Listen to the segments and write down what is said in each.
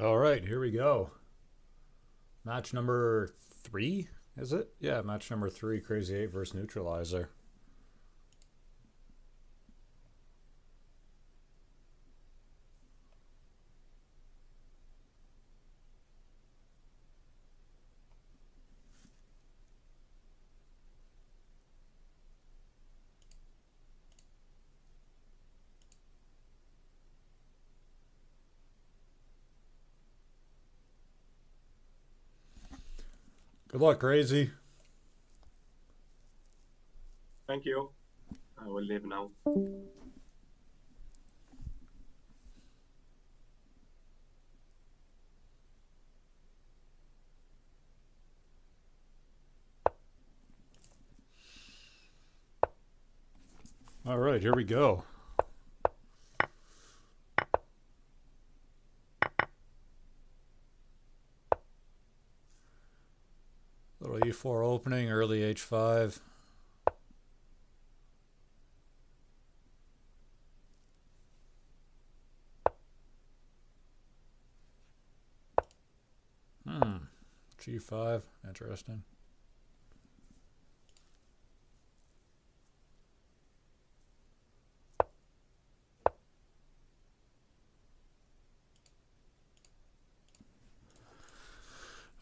All right, here we go. Match number 3, is it? Yeah, match number 3, Crazyhouse versus Neutralizerr. Good luck, Crazy. Thank you. I will leave now. All right, here we go. Little E4 opening, early H5. G5, interesting.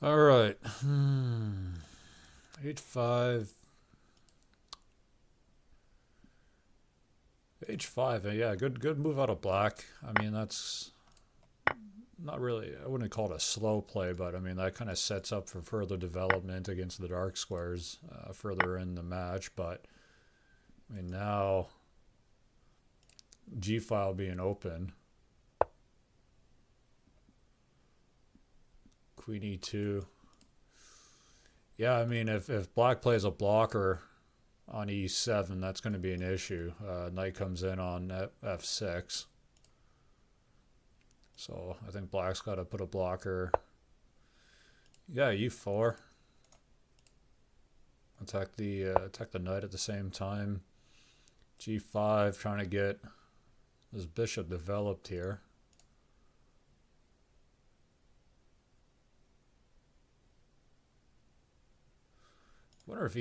All right. H5. H5, yeah, good move out of black. I mean, that's not really, I wouldn't call it a slow play, but I mean, that kind of sets up for further development against the dark squares further in the match. But I mean, now G file being open, Queen E2. Yeah, I mean, if black plays a blocker on E7, that's going to be an issue. Knight comes in on F6. So I think black's got to put a blocker. Yeah, E4. Attack the knight at the same time. G5, trying to get this bishop developed here. Wonder if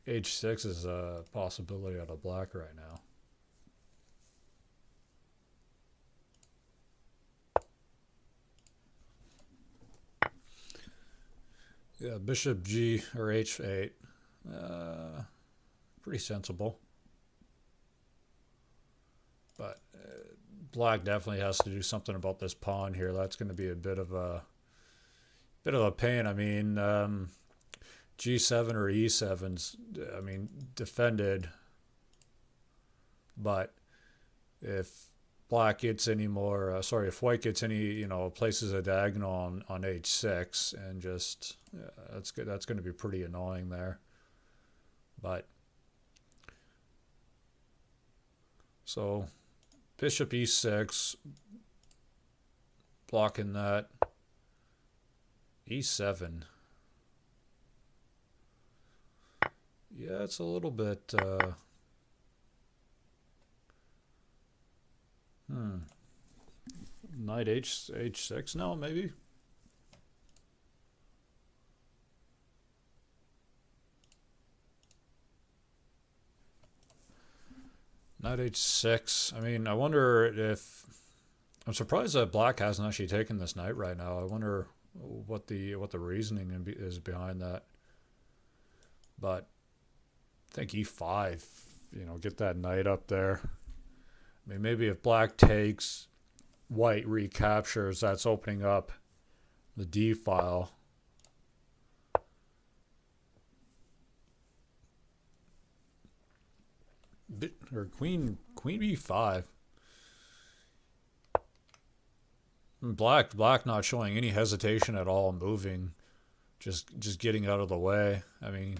H6 is a possibility out of black right now. Yeah, bishop G or H8. Pretty sensible. But black definitely has to do something about this pawn here. That's going to be a bit of a pain. I mean, G7 or E7's, I mean, defended. But if black gets any more, if white gets any, places a diagonal on H6 and just, that's good. That's going to be pretty annoying there. But, so, bishop E6, blocking that. E7. Yeah, it's a little bit, Knight H6 now, maybe? Knight H6. I mean, I wonder if... I'm surprised that black hasn't actually taken this knight right now. I wonder what the reasoning is behind that. But I think E5, get that knight up there. I mean, maybe if black takes, white recaptures, that's opening up the D file. Or queen B5. Black not showing any hesitation at all, moving, just getting out of the way. I mean,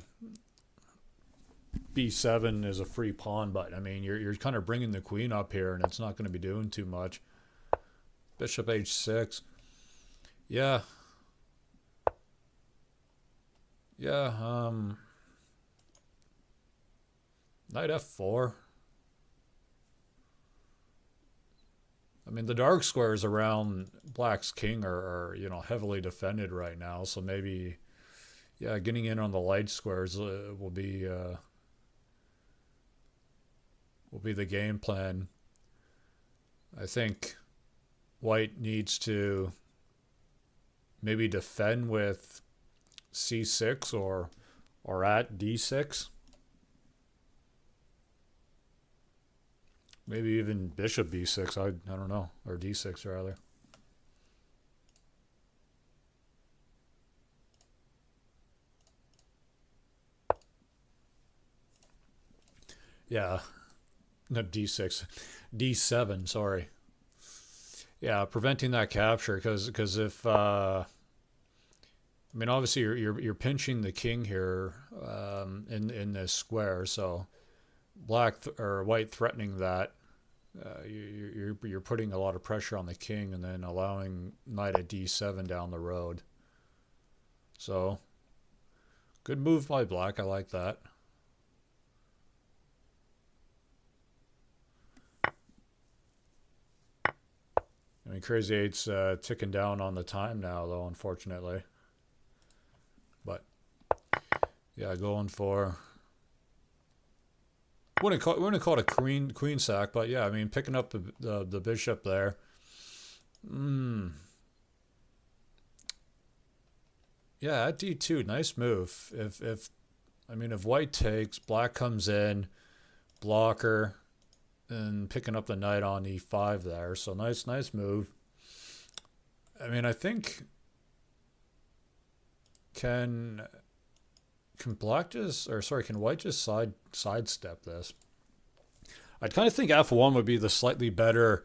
B7 is a free pawn, but I mean, you're kind of bringing the queen up here, and it's not going to be doing too much. Bishop H6. Yeah. Yeah, Knight F4. I mean, the dark squares around black's king are you know heavily defended right now, so maybe yeah, getting in on the light squares will be the game plan. I think white needs to maybe defend with c6 or at d6. Maybe even bishop b6. I don't know, or d6 rather. Yeah, not d6, d7. Sorry. Yeah, preventing that capture because if I mean obviously you're pinching the king here in this square, so or white threatening that. You're putting a lot of pressure on the king and then allowing knight at d7 down the road. So, good move by black. I like that. I mean, Crazy 8's ticking down on the time now, though, unfortunately. But, yeah, going for... Wouldn't call it a queen sack, but yeah, I mean, picking up the bishop there. Yeah, at d2, nice move. If white takes, black comes in, blocker, and picking up the knight on e5 there. So nice move. I mean, I think can white just sidestep this? I'd kind of think f1 would be the slightly better.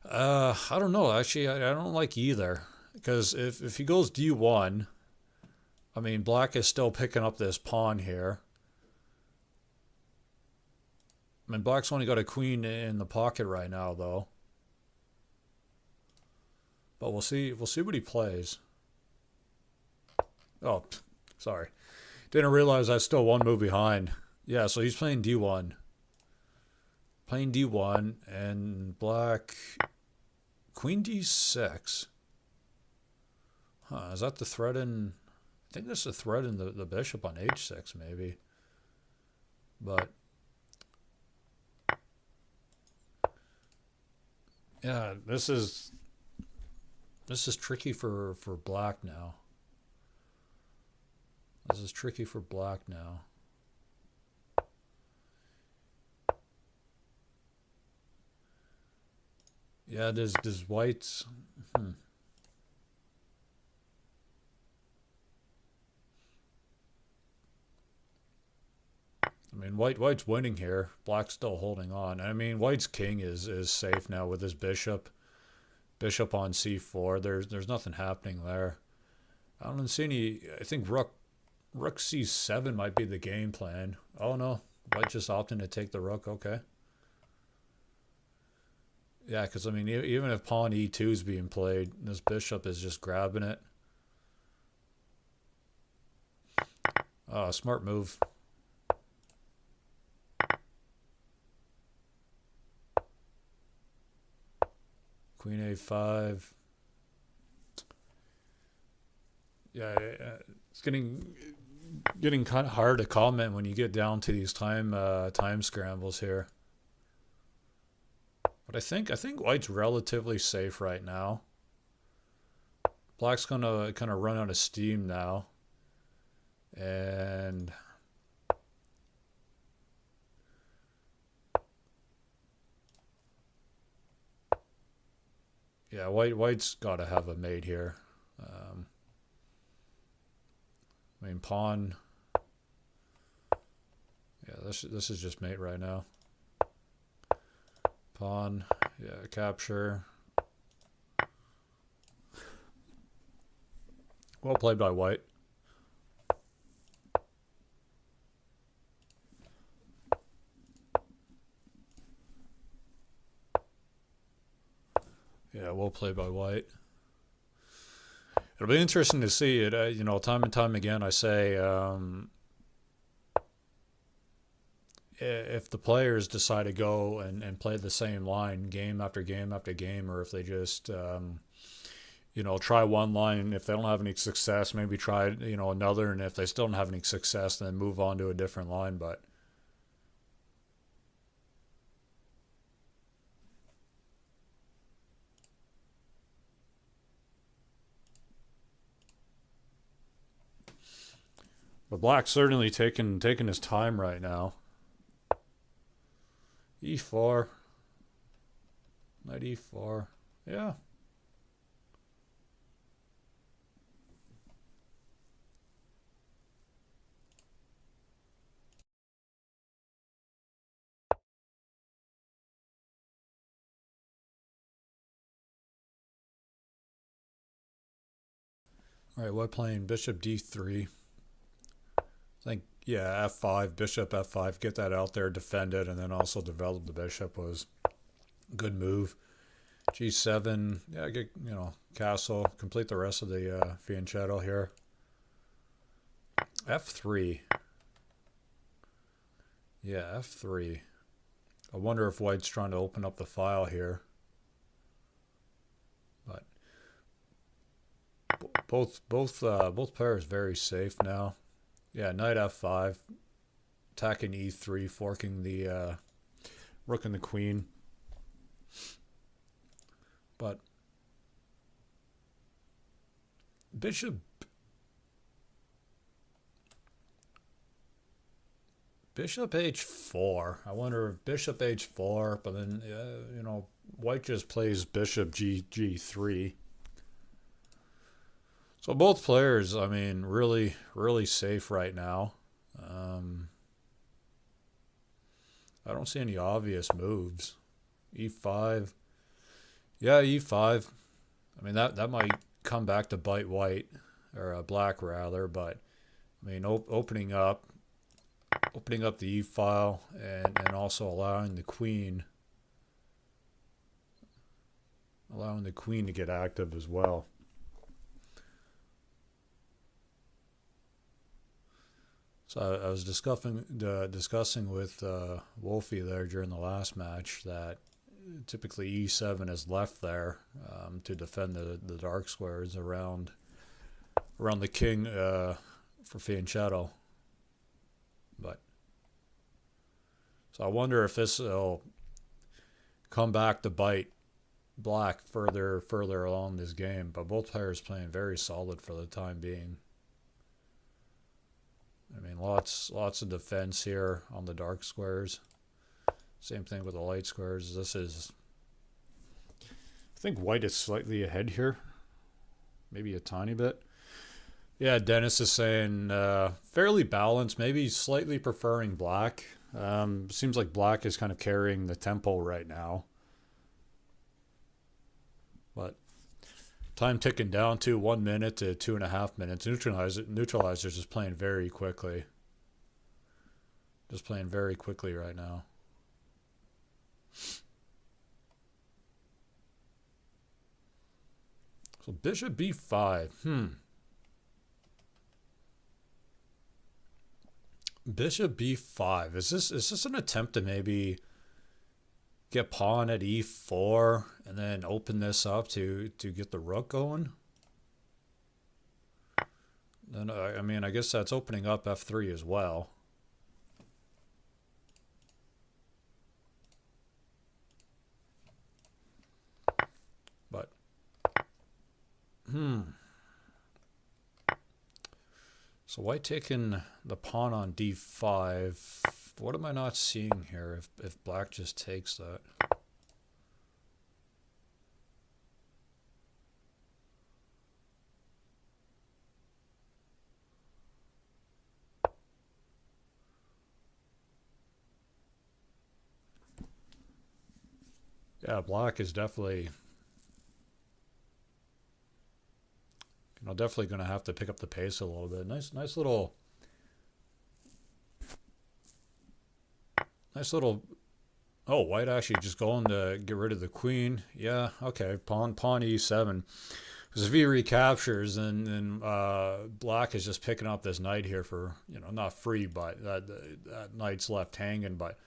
I don't know. Actually, I don't like either, because if he goes d1, I mean, black is still picking up this pawn here. I mean, black's only got a queen in the pocket right now, though. But we'll see what he plays. Oh, sorry. Didn't realize I was still one move behind. Yeah, so he's playing d1. Playing d1, and black... Queen d6. Huh, is that the threat in... I think that's the threat in the bishop on h6, maybe. But... yeah, this is tricky for black now. This is tricky for black now. Yeah, does white's... I mean, white's winning here. Black's still holding on. I mean, white's king is safe now with his bishop. Bishop on c4. There's nothing happening there. I don't see any... I think rook c7 might be the game plan. Oh no, white just opting to take the rook. Okay. Yeah, because I mean, even if pawn e2 is being played, this bishop is just grabbing it. Oh, smart move. Queen a5. Yeah, it's getting kind of hard to comment when you get down to these time scrambles here. But I think white's relatively safe right now. Black's gonna kind of run out of steam now, and yeah, white's got to have a mate here. I mean, pawn. Yeah, this is just mate right now. Pawn, yeah, capture. Well played by white. Yeah, well played by white. It'll be interesting to see it. You know, time and time again, I say if the players decide to go and play the same line game after game after game, or if they just try one line. If they don't have any success, maybe try, another. And if they still don't have any success, then move on to a different line. But Black's certainly taking his time right now. E4. Knight E4. Yeah. All right, what playing? Bishop D3. I think, yeah, F5, bishop F5, get that out there, defend it, and then also develop the bishop was a good move. G7, yeah, get, castle, complete the rest of the fianchetto here. F3. Yeah, F3. I wonder if White's trying to open up the file here. But both players very safe now. Yeah, knight F5, attacking E3, forking the rook and the queen. But bishop H4. I wonder if bishop H4, but then White just plays bishop G3. So both players, I mean, really, really safe right now. I don't see any obvious moves. E5. Yeah, E5. I mean, that might come back to bite White, or Black rather, but I mean, opening up the E file and also allowing the queen to get active as well. So I was discussing with Wolfie there during the last match that typically E7 is left there to defend the dark squares around the king for fianchetto. But so I wonder if this will come back to bite Black further along this game. But both players playing very solid for the time being. I mean, lots of defense here on the dark squares. Same thing with the light squares. I think White is slightly ahead here. Maybe a tiny bit. Yeah, Dennis is saying fairly balanced, maybe slightly preferring Black. Seems like Black is kind of carrying the tempo right now. But time ticking down to 1 minute to 2.5 minutes. Neutralizer's just playing very quickly. Just playing very quickly right now. So bishop B5. Bishop B5. Is this an attempt to maybe get pawn at E4 and then open this up to get the rook going? Then I mean, I guess that's opening up F3 as well. But so White taking the pawn on D5. What am I not seeing here if Black just takes that? Yeah, Black is definitely definitely going to have to pick up the pace a little bit. Nice little oh, White actually just going to get rid of the queen. Yeah, okay, pawn E7. Because if he recaptures, then Black is just picking up this knight here for, not free, but that knight's left hanging. But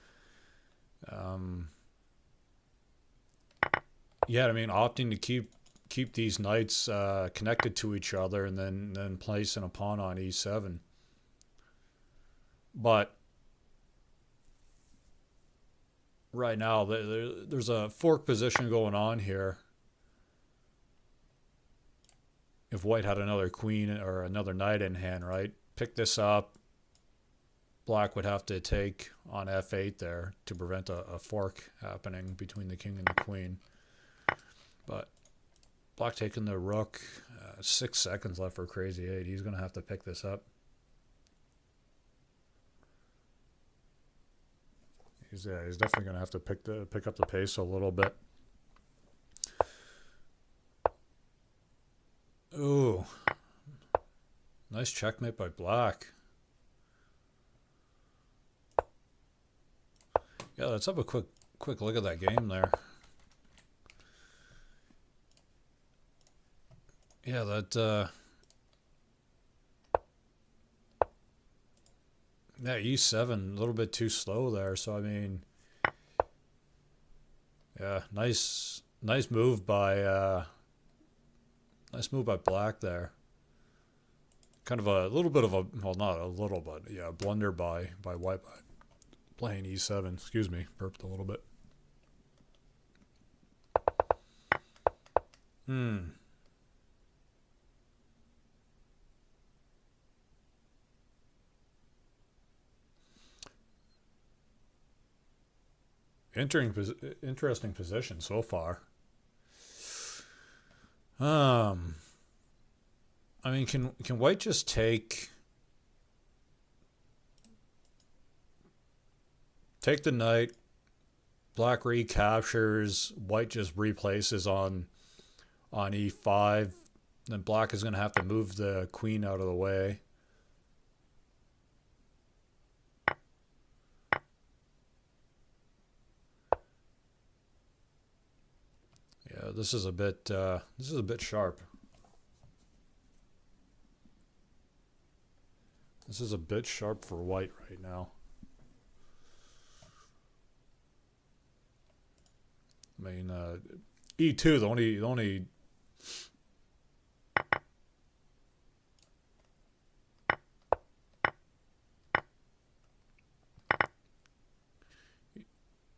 yeah, I mean, opting to keep keep these knights connected to each other, and then placing a pawn on e7. But right now, there's a fork position going on here. If white had another queen or another knight in hand, right? Pick this up. Black would have to take on f8 there to prevent a fork happening between the king and the queen. But black taking the rook. 6 seconds left for Crazy8. He's going to have to pick this up. He's definitely going to have to pick up the pace a little bit. Ooh. Nice checkmate by black. Yeah, let's have a quick look at that game there. Yeah, that yeah, e7 a little bit too slow there. So I mean, yeah, nice move by black there. Kind of a little bit of a, well, not a little, but yeah, blunder by white by playing e7. Excuse me, burped a little bit. Interesting position so far. I mean, can white just take the knight? Black recaptures. White just replaces on e5. Then black is going to have to move the queen out of the way. Yeah, this is a bit sharp. This is a bit sharp for white right now. I mean, e2, the only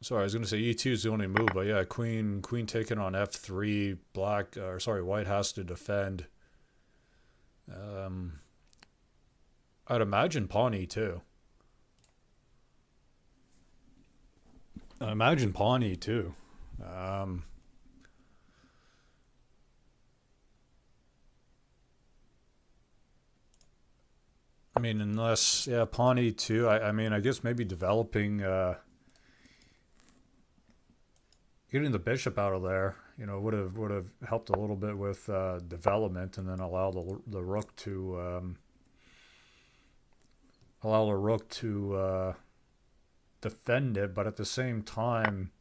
sorry, I was going to say e2 is the only move, but yeah, queen taken on f3. Black, or sorry, white has to defend. I'd imagine pawn e2. I imagine pawn e2. I mean, unless, yeah, pawn e2. I mean, I guess maybe developing, getting the bishop out of there, you know, would have helped a little bit with development, and then allow the rook to defend it. But at the same time,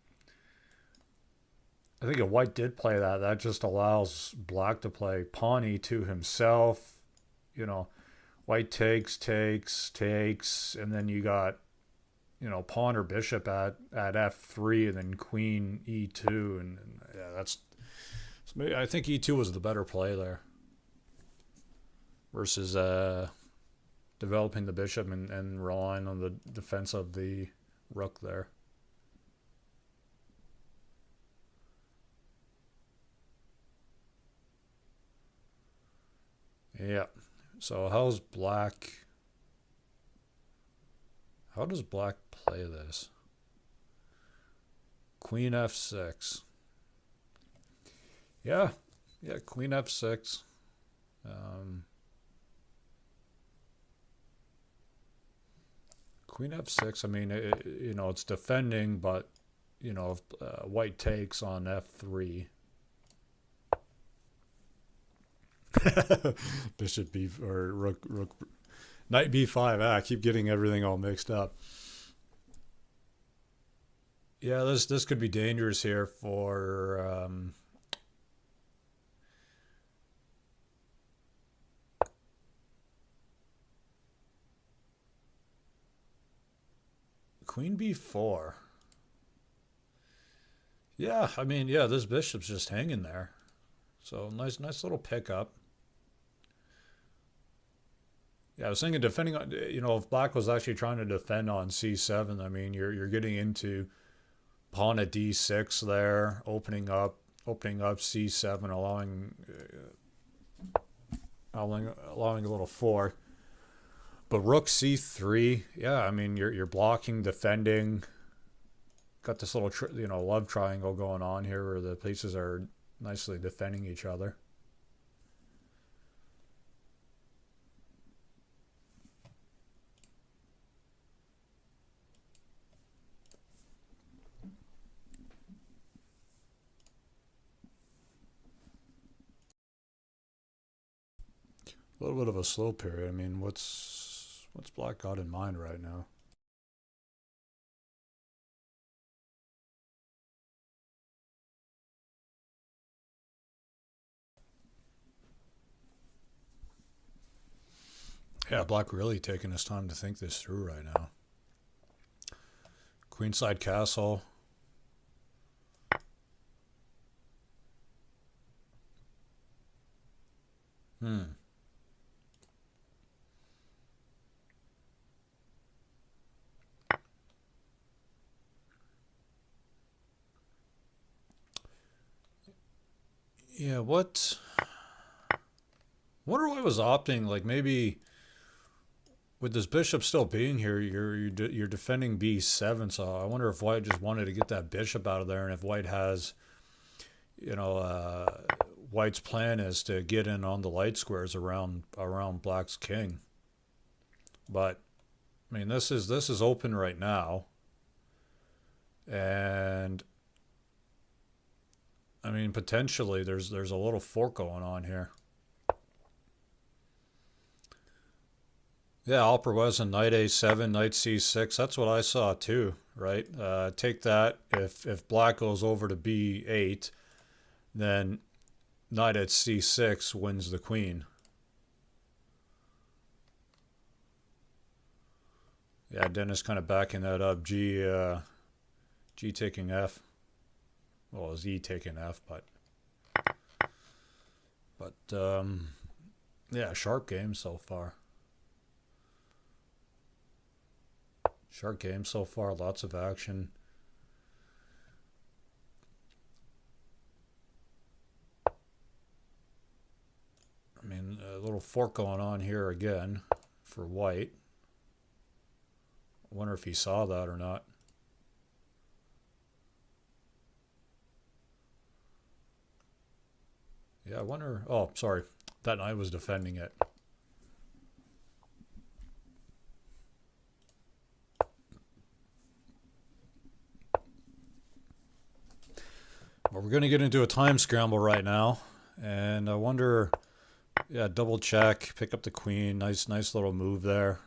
I think if white did play that, that just allows black to play pawn e2 himself. You know, white takes, and then you got, you know, pawn or bishop at f3, and then queen e2, and yeah, that's. I think e2 was the better play there versus developing the bishop and relying on the defense of the rook there. Yeah. So how does black play this? Queen f6. Yeah, queen f6. Queen f6. I mean, you know, it's defending, but you know, if white takes on f3. Bishop b, or rook, knight b5. I keep getting everything all mixed up. Yeah, this could be dangerous here for queen b4. Yeah, I mean, yeah, this bishop's just hanging there. So nice little pickup. Yeah, I was thinking defending on, if black was actually trying to defend on c7, I mean, you're getting into pawn at d6 there, opening up c7, allowing a little fork. But rook c3, yeah, I mean, you're blocking, defending. Got this little love triangle going on here where the pieces are nicely defending each other. A little bit of a slow period. I mean, what's black got in mind right now? Yeah, black really taking his time to think this through right now. Queenside castle. Yeah, what? Wonder why I was opting, like, maybe with this bishop still being here, you're defending b7. So I wonder if white just wanted to get that bishop out of there, and if white has, white's plan is to get in on the light squares around black's king. But I mean, this is open right now, and I mean, potentially there's a little fork going on here. Yeah, Alper was in knight a7, knight c6. That's what I saw too, right? Take that. If black goes over to b8, then knight at c6 wins the queen. Yeah, Dennis kind of backing that up. G taking f. Well, it was E taking f, but yeah, sharp game so far. Sharp game so far, lots of action. I mean, a little fork going on here again for white. I wonder if he saw that or not. Yeah, I wonder. Oh, sorry. That knight was defending it. But we're going to get into a time scramble right now. And I wonder, yeah, double check, pick up the queen. Nice little move there.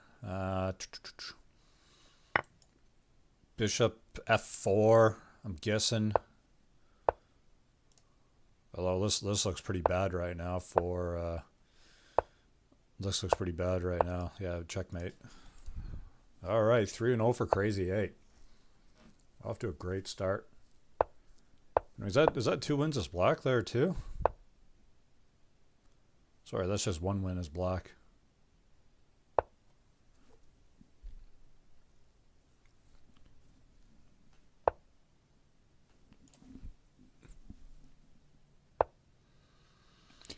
Bishop f4, I'm guessing. Although this looks pretty bad right now for... this looks pretty bad right now. Yeah, checkmate. All right, 3-0 for Crazy8. Off to a great start. Is that 2 wins as black there too? Sorry, that's just 1 win as black.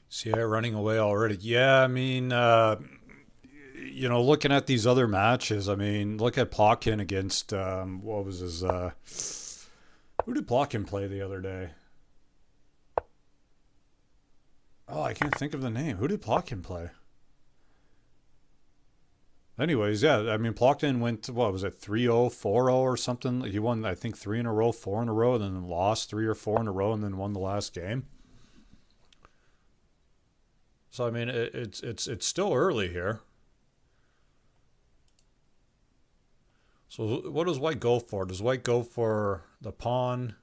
See, running away already. Yeah, I mean, looking at these other matches, I mean, look at Plotkin against, what was his, who did Plotkin play the other day? Oh, I can't think of the name. Who did Plotkin play? Anyways, yeah, I mean, Plotkin went, what was it, 3-0, 4-0 or something? He won, I think, 3 in a row, 4 in a row, and then lost 3 or 4 in a row, and then won the last game. So I mean, it's still early here. So what does white go for? Does white go for the pawn?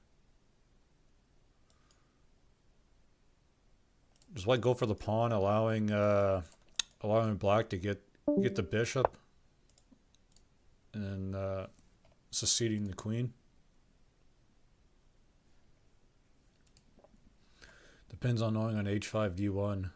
Does white go for the pawn, allowing black to get the bishop and succeeding the queen? Depends on knowing on h5 d1.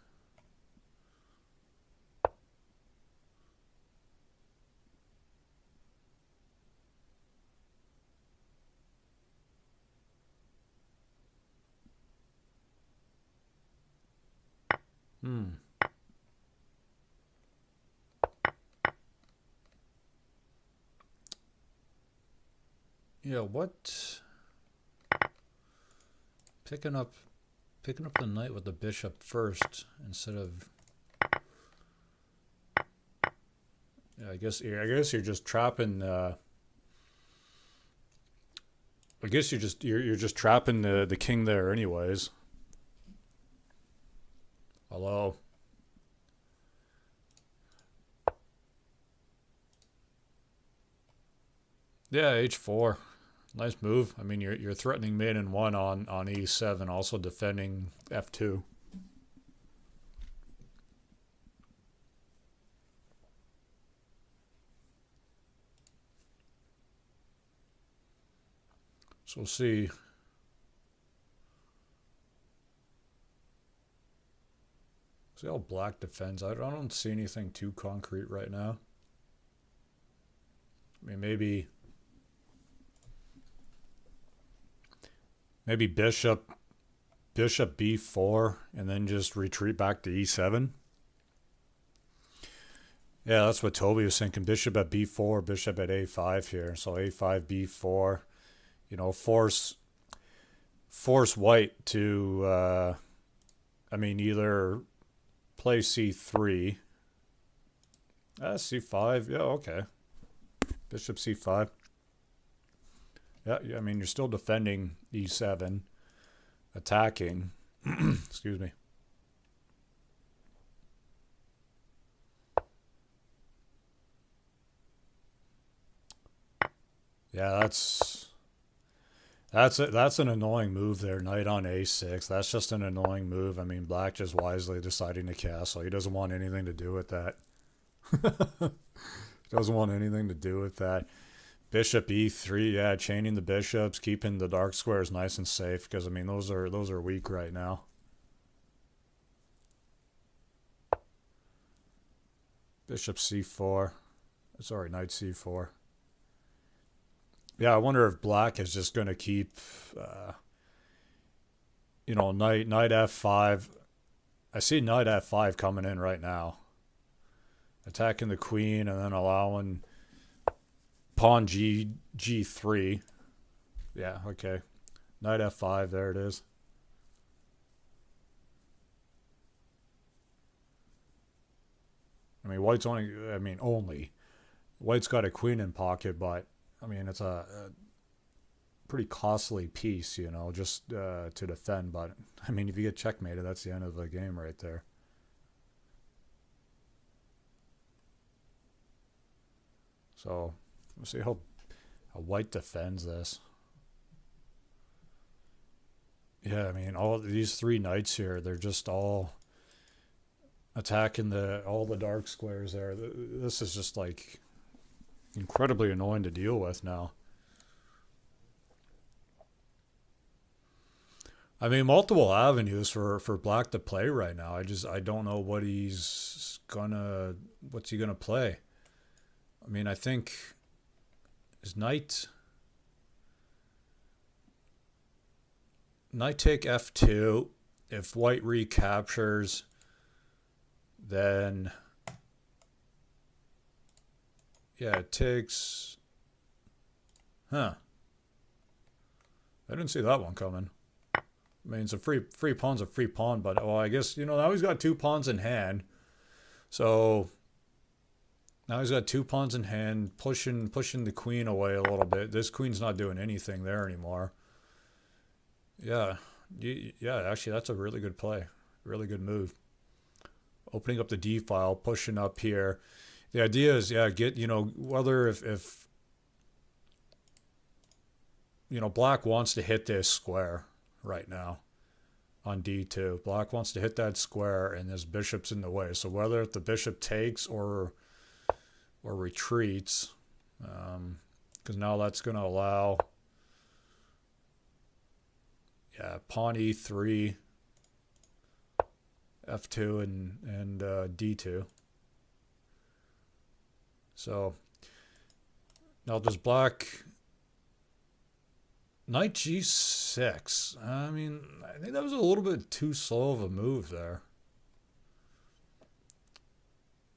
Yeah, what? Picking up the knight with the bishop first instead of. Yeah, I guess you're just trapping. I guess you're just trapping the king there, anyways. Hello. Yeah, h4. Nice move. I mean, you're threatening mate in 1 on e7, also defending f2. So we'll see. See how black defends. I don't see anything too concrete right now. I mean, maybe bishop b4 and then just retreat back to e7. Yeah, that's what Toby was thinking. Bishop at b4, bishop at a5 here. So a5, b4. You know, force white to, I mean, either play c3. C5. Yeah, okay. Bishop c5. Yeah, I mean, you're still defending e7, attacking. Excuse me. Yeah, that's an annoying move there. Knight on a6. That's just an annoying move. I mean, black just wisely deciding to castle. He doesn't want anything to do with that. Doesn't want anything to do with that. Bishop e3, yeah, chaining the bishops, keeping the dark squares nice and safe, because I mean those are weak right now. Bishop c4. Sorry, knight c4. Yeah, I wonder if black is just going to keep, you know, knight f5. I see knight f5 coming in right now. Attacking the queen and then allowing pawn g3. Yeah, okay. Knight f5, there it is. I mean, only. White's got a queen in pocket, but, I mean, it's a pretty costly piece, you know, just to defend. But, I mean, if you get checkmated, that's the end of the game right there. So, we'll see how white defends this. Yeah, I mean, all these 3 knights here, they're just all attacking all the dark squares there. This is just like incredibly annoying to deal with now. I mean, multiple avenues for black to play right now. I don't know what's he gonna play. I mean, I think is knight take f2. If white recaptures, then yeah, it takes. Huh. I didn't see that one coming. I mean, it's a free pawn's a free pawn, but I guess, you know, now he's got 2 pawns in hand. So now he's got 2 pawns in hand, pushing the queen away a little bit. This queen's not doing anything there anymore. Yeah, actually, that's a really good play. Really good move. Opening up the d file, pushing up here. The idea is, yeah, get, you know, whether if you know, black wants to hit this square right now on d2. Black wants to hit that square, and this bishop's in the way. So whether if the bishop takes or retreats, because now that's going to allow, yeah, pawn e3. F2 and D2. So now does black knight G6? I mean, I think that was a little bit too slow of a move there.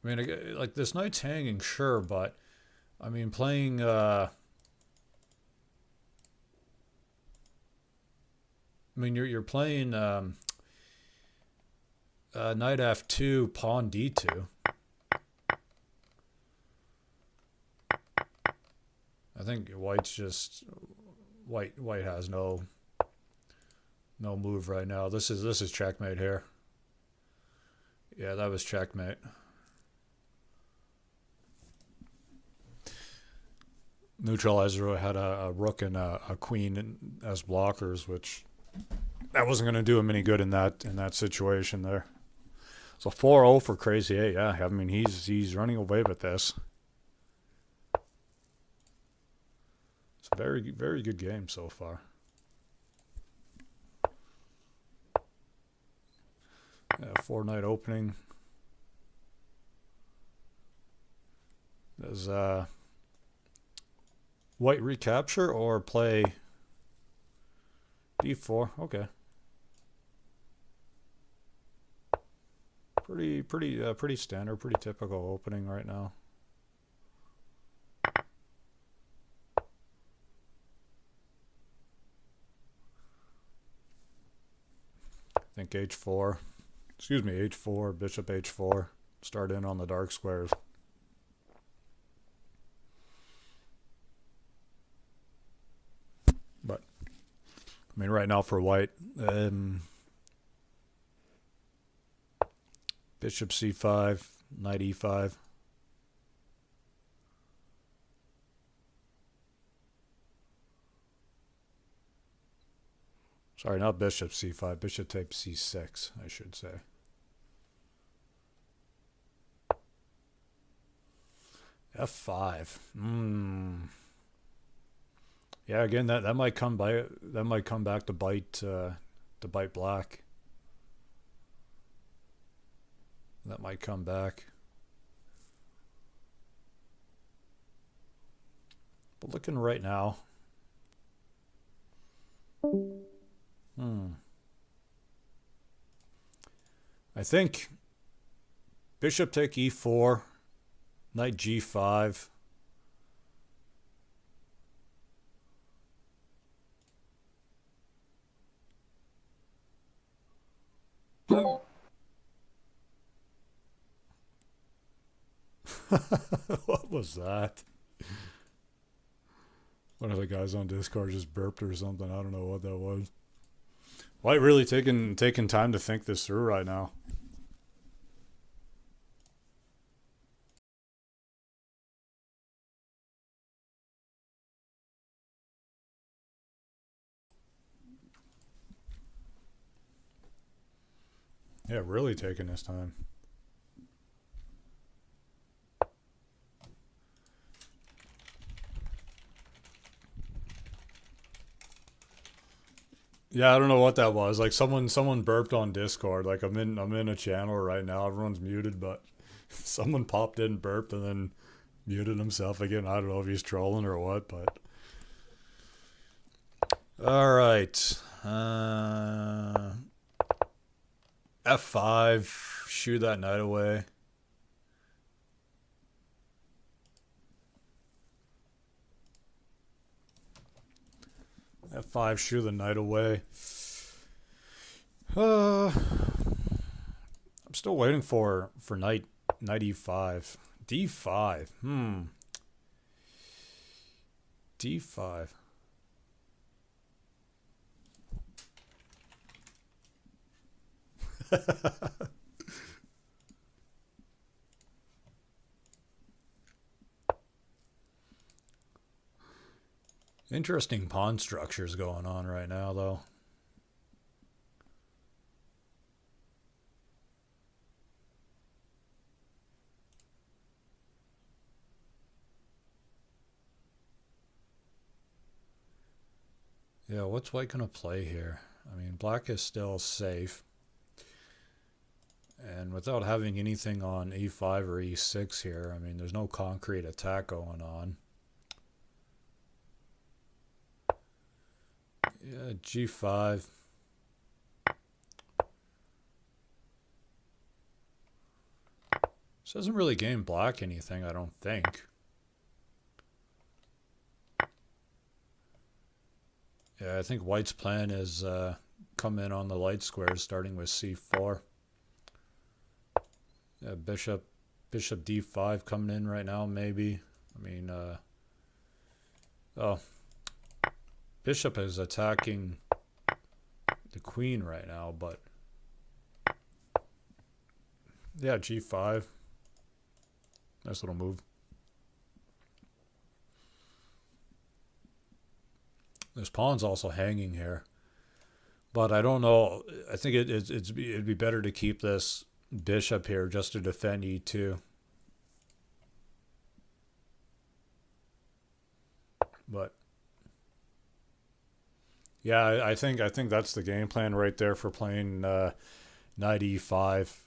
I mean, like this knight's hanging, sure, but I mean, playing. I mean, you're playing knight F2, pawn D2. I think white's just white has no move right now. This is checkmate here. Yeah, that was checkmate. Neutralizerr had a rook and a queen as blockers, which that wasn't going to do him any good in that situation there. So 4-0 for Crazyhouse. Yeah, I mean he's running away with this. It's a very good game so far. Yeah, 4-knight opening. Does white recapture or play D4? Okay. Pretty standard, pretty typical opening right now. I think H4. Excuse me, H4, bishop H4. Start in on the dark squares. But I mean, right now for white, bishop C5, knight E5. Sorry, not bishop C5, bishop takes C6, I should say. F5. Yeah, again, that might come back to bite black. That might come back. But looking right now. I think bishop take E4, knight G5. What was that? One of the guys on Discord just burped or something. I don't know what that was. White really taking time to think this through right now. Yeah, really taking his time. Yeah, I don't know what that was. Like someone burped on Discord. Like I'm in a channel right now. Everyone's muted, but someone popped in, burped, and then muted himself again. I don't know if he's trolling or what, but all right. F5, shoo that knight away. F5, shoo the knight away. I'm still waiting for knight E5. D5. D5. Interesting pawn structures going on right now, though. Yeah, what's white going to play here? I mean, black is still safe. And without having anything on e5 or e6 here, I mean, there's no concrete attack going on. Yeah, g5. This doesn't really gain black anything, I don't think. Yeah, I think white's plan is come in on the light squares, starting with c4. Yeah, bishop d5 coming in right now, maybe. I mean, oh, bishop is attacking the queen right now, but yeah, g5. Nice little move. This pawn's also hanging here, but I don't know. I think it'd be better to keep this bishop here just to defend e2. But yeah, I think that's the game plan right there for playing knight e5.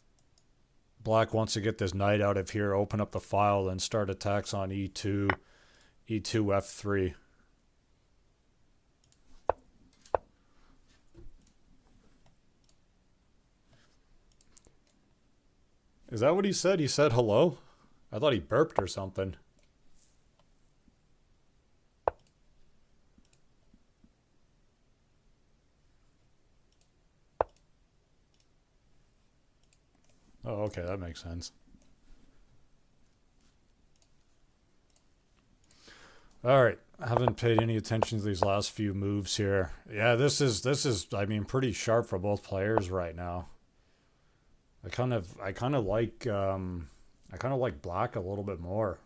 Black wants to get this knight out of here, open up the file, and start attacks on e2, f3. Is that what he said? He said hello? I thought he burped or something. Oh, okay, that makes sense. All right, I haven't paid any attention to these last few moves here. Yeah, this is I mean pretty sharp for both players right now. I kind of like black a little bit more.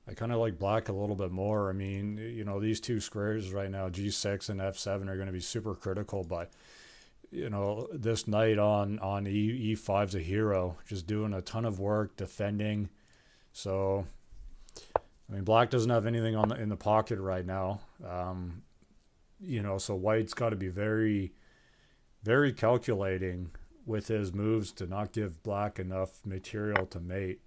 I kind of like black a little bit more. I mean, you know, these two squares right now, g6 and f7, are going to be super critical, but you know, this knight on e5's a hero, just doing a ton of work defending. So I mean, black doesn't have anything in the pocket right now. You know, so white's got to be very, very calculating with his moves to not give black enough material to mate.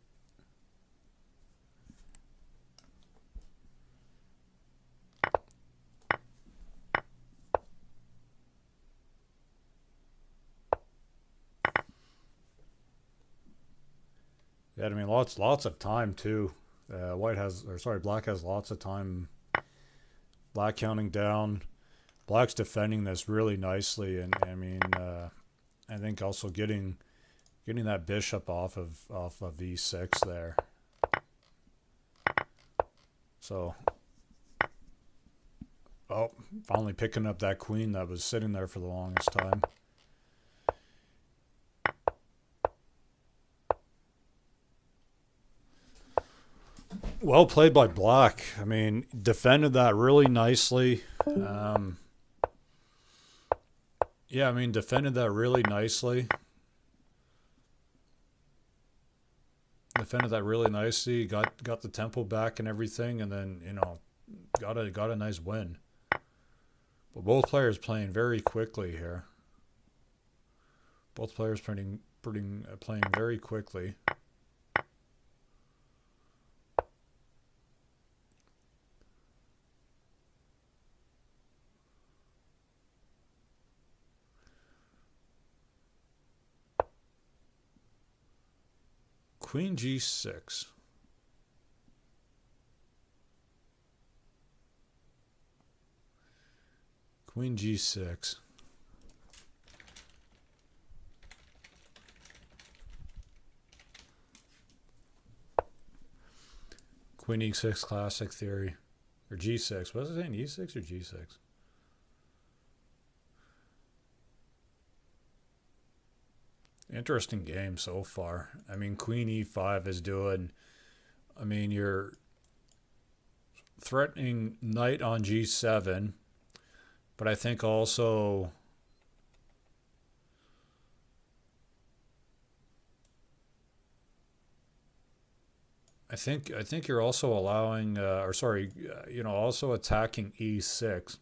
Yeah, I mean, lots of time too. Black has lots of time. Black counting down. Black's defending this really nicely, and I mean, I think also getting that bishop off of e6 there. So, oh, finally picking up that queen that was sitting there for the longest time. Well played by black. I mean, defended that really nicely. Yeah, I mean, defended that really nicely. Defended that really nicely. Got the tempo back and everything, and then, you know, got a nice win. But both players playing very quickly here. Both players playing very quickly. Queen g6. Queen g6. Queen e6 classic theory. Or g6. What was it saying? e6 or g6? Interesting game so far. I mean, Queen e5 is doing... I mean, you're threatening knight on g7. But I think also... I think you're also allowing... also attacking e6.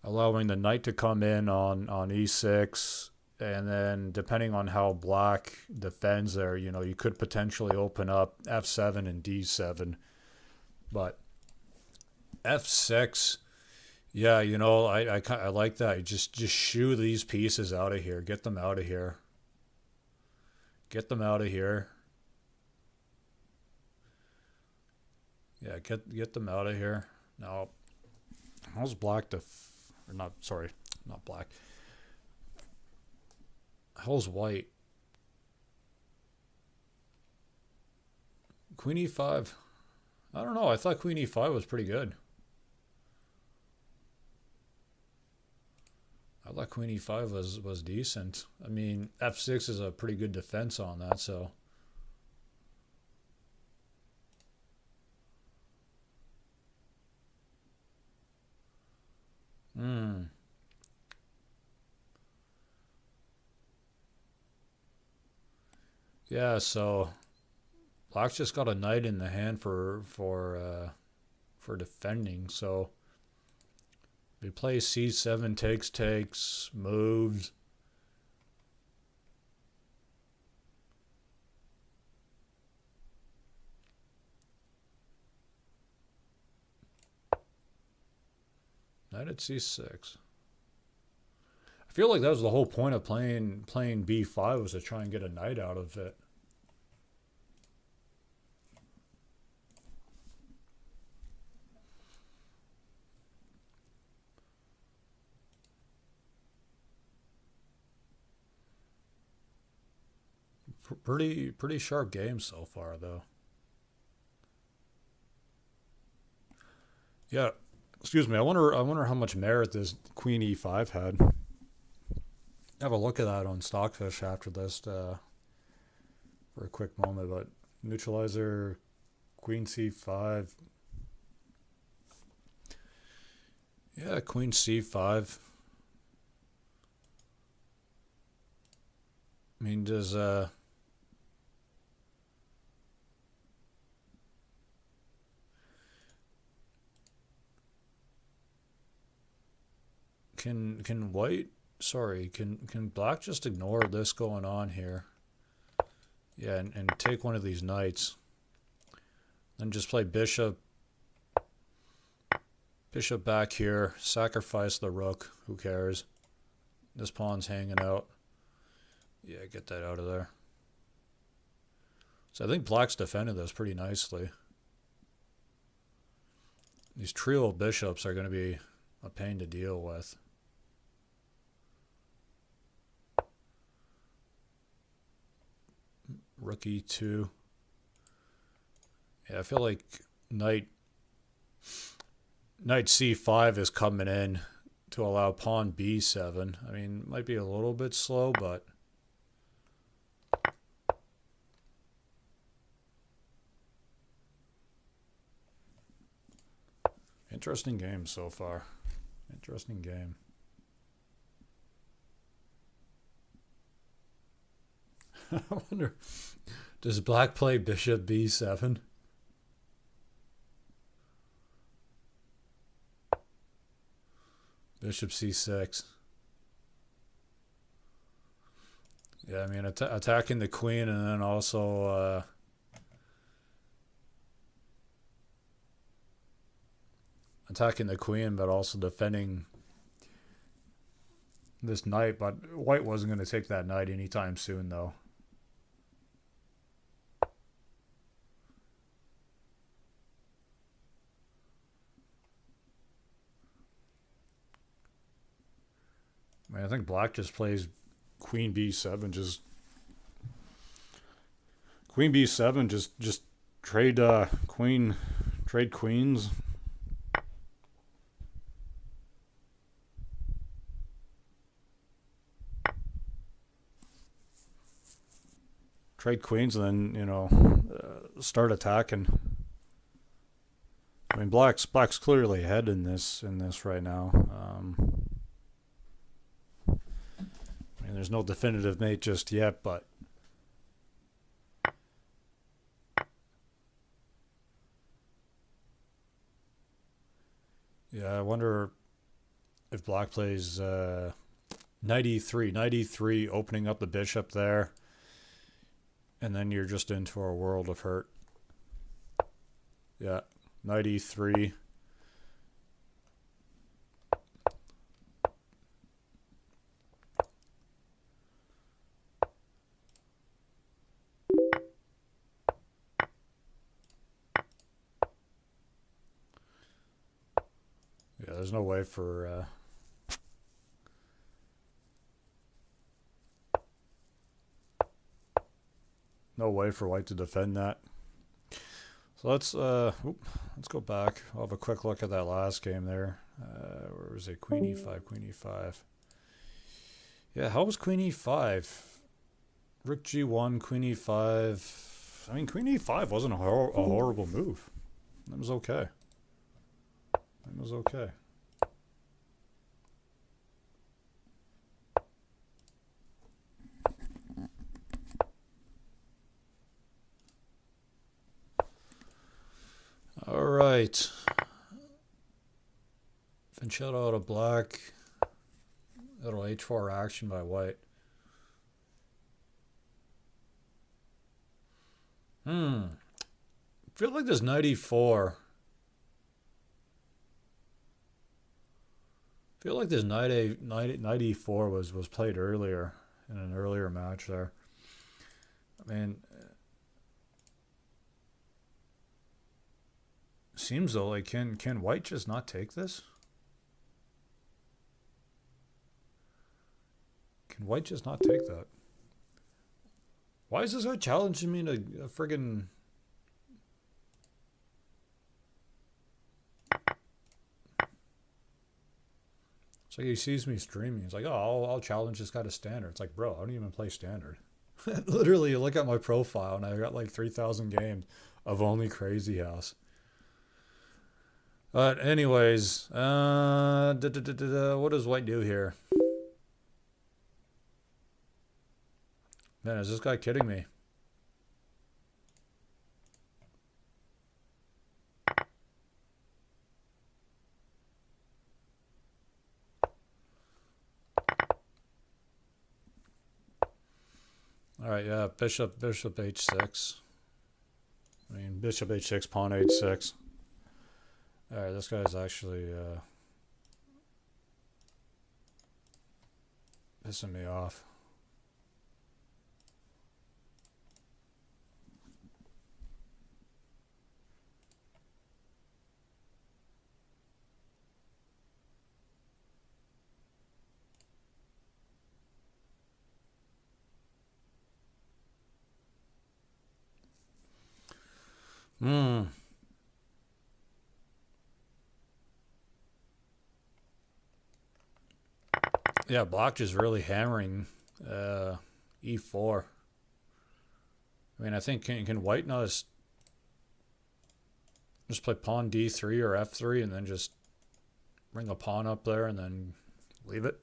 allowing the knight to come in on e6, and then depending on how black defends there, you know, you could potentially open up f7 and d7. But f6, yeah, you know, I like that. You just shoo these pieces out of here. Get them out of here. Get them out of here. Yeah, get them out of here. Now, how's black or not, sorry, not black. How's white? Queen e5. I don't know. I thought queen e5 was pretty good. I thought queen e5 was decent. I mean, f6 is a pretty good defense on that, so. Yeah, so black's just got a knight in the hand for defending. So we play c7, takes, moves. Knight at c6. I feel like that was the whole point of playing b5, was to try and get a knight out of it. Pretty sharp game so far, though. Yeah, excuse me. I wonder how much merit this queen e5 had. Have a look at that on Stockfish after this for a quick moment. But Neutralizerr, queen c5. Yeah, queen c5. I mean, does can white, sorry, can black just ignore this going on here? Yeah, and take one of these knights. Then just play bishop back here, sacrifice the rook, who cares? This pawn's hanging out. Yeah, get that out of there. So I think black's defended this pretty nicely. These trio of bishops are going to be a pain to deal with. Rook e2. Yeah, I feel like knight c5 is coming in to allow pawn b7. I mean, might be a little bit slow, but interesting game so far. Interesting game. I wonder, does black play bishop b7? Bishop c6. Yeah, I mean, attacking the queen and then also attacking the queen, but also defending this knight. But white wasn't going to take that knight anytime soon, though. I mean, I think black just plays queen b7, just trade trade queens. Trade queens and then, you know, start attacking. I mean, black's clearly ahead in this right now. I mean, there's no definitive mate just yet, but yeah, I wonder if black plays knight e3, knight e3, opening up the bishop there, and then you're just into a world of hurt. Yeah, knight e3. Yeah, there's no way for white to defend that. So let's go back. I'll have a quick look at that last game there. Where was it? Queen e5, queen e5. Yeah, how was queen e5? Rook g1, queen e5. I mean, queen e5 wasn't a horrible move. It was okay. It was okay. All right. Finchetto out of black. Little h4 action by white. I feel like this knight e4. I feel like this knight e4 was played earlier in an earlier match there. I mean, seems though like can white just not take this? Can white just not take that? Why is this guy challenging me to a friggin'... It's like he sees me streaming. He's like, oh, I'll challenge this guy to standard. It's like, bro, I don't even play standard. Literally, you look at my profile and I got like 3,000 games of only Crazyhouse. But anyways, what does white do here? Man, is this guy kidding me? Alright, yeah, bishop h6. I mean, bishop h6, pawn h6. Alright, this guy's actually pissing me off. Yeah, black just really hammering e4. I mean, I think can white not just play pawn d3 or f3 and then just bring a pawn up there and then leave it?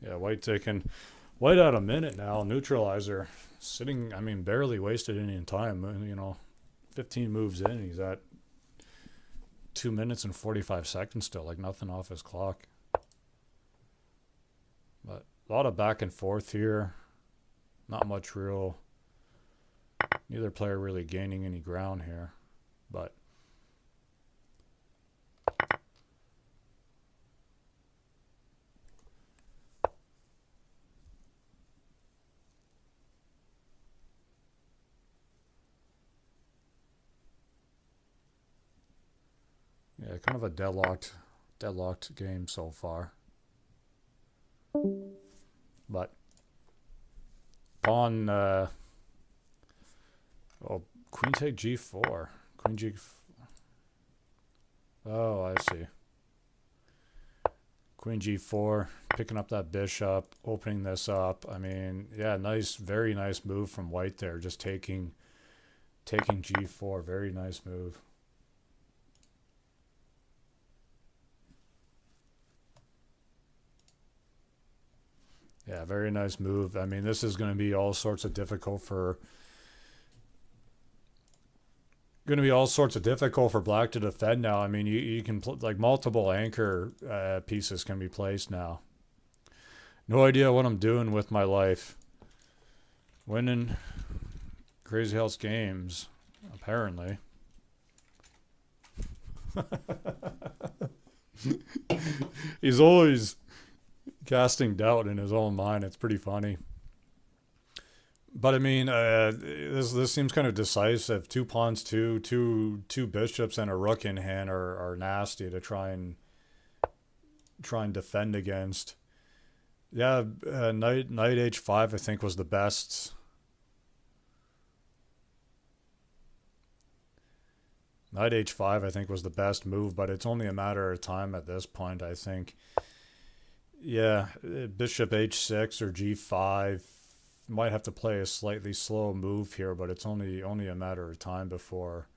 Yeah, white taking... White out a minute now. Neutralizerr sitting, I mean, barely wasted any time. You know, 15 moves in, he's at 2 minutes and 45 seconds still, like nothing off his clock. But a lot of back and forth here. Not much real. Neither player really gaining any ground here. But yeah, kind of a deadlocked game so far. But pawn, oh, queen take g4, queen g. Oh, I see. Queen g4, picking up that bishop, opening this up. I mean, yeah, nice, very nice move from white there. Just taking g4, very nice move. Yeah, very nice move. I mean, this is going to be all sorts of difficult for black to defend now. I mean, you can like multiple anchor pieces can be placed now. No idea what I'm doing with my life. Winning Crazyhouse games, apparently. He's always casting doubt in his own mind. It's pretty funny. But I mean, this seems kind of decisive. Two pawns, two bishops, and a rook in hand are nasty to try and defend against. Yeah, knight h5 I think was the best. Knight h5 I think was the best move, but it's only a matter of time at this point. I think. Yeah, bishop h6 or g5. Might have to play a slightly slow move here, but it's only a matter of time before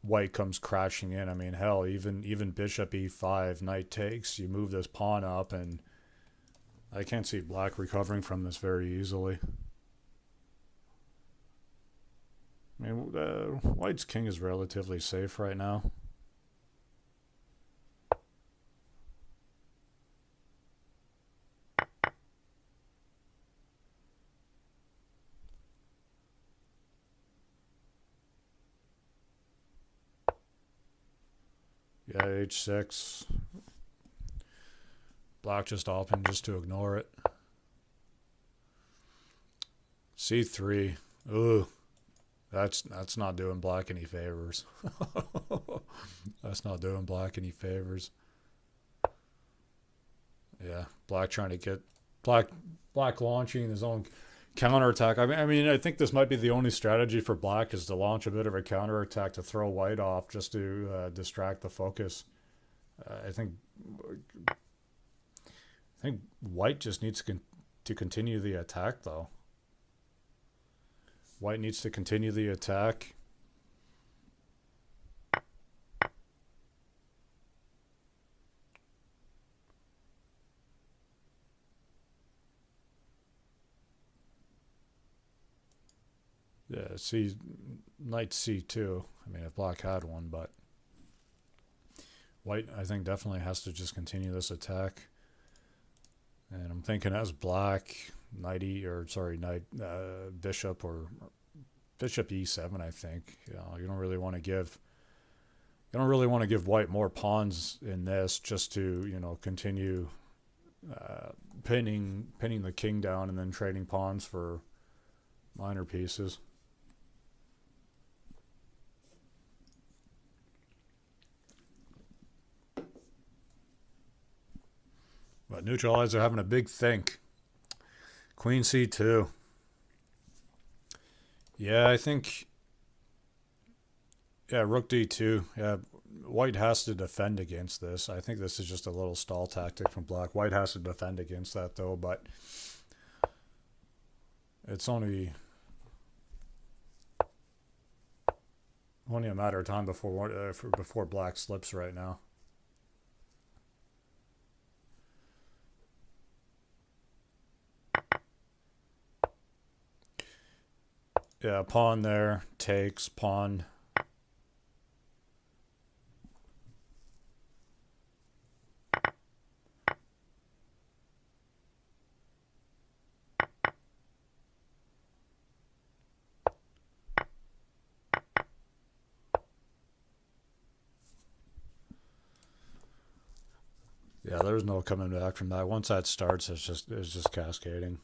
white comes crashing in. I mean, hell, even bishop e5, knight takes, you move this pawn up, and I can't see black recovering from this very easily. I mean, white's king is relatively safe right now. Yeah, h6. Black just opened just to ignore it. c3. Ooh. That's not doing black any favors. That's not doing black any favors. Yeah, black trying to get black launching his own counterattack. I mean, I think this might be the only strategy for black is to launch a bit of a counterattack to throw white off just to distract the focus. I think white just needs to continue the attack though. White needs to continue the attack. Yeah, knight c2. I mean, if black had one, but white, I think, definitely has to just continue this attack. And I'm thinking as black, bishop or bishop e7. I think you don't really want to give white more pawns in this just to continue pinning the king down and then trading pawns for minor pieces. But Neutralizerr having a big think. Queen c2. Yeah, I think. Yeah, rook d2. Yeah, white has to defend against this. I think this is just a little stall tactic from black. White has to defend against that though, but it's only a matter of time before black slips right now. Yeah, pawn there, takes, pawn. Yeah, there's no coming back from that. Once that starts, it's just cascading.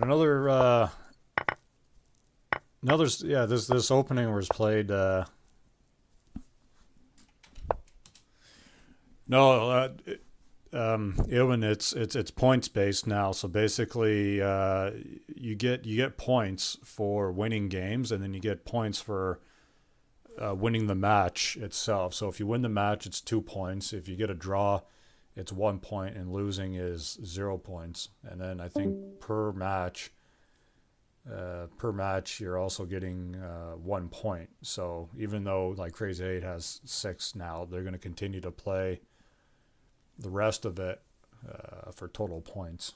But this opening was played. No, Ewan, it's points based now. So basically, you get points for winning games, and then you get points for winning the match itself. So if you win the match, it's 2 points. If you get a draw, it's 1 point and losing is 0 points. And then I think per match you're also getting 1 point. So even though like Crazy 8 has 6 now, they're going to continue to play the rest of it for total points.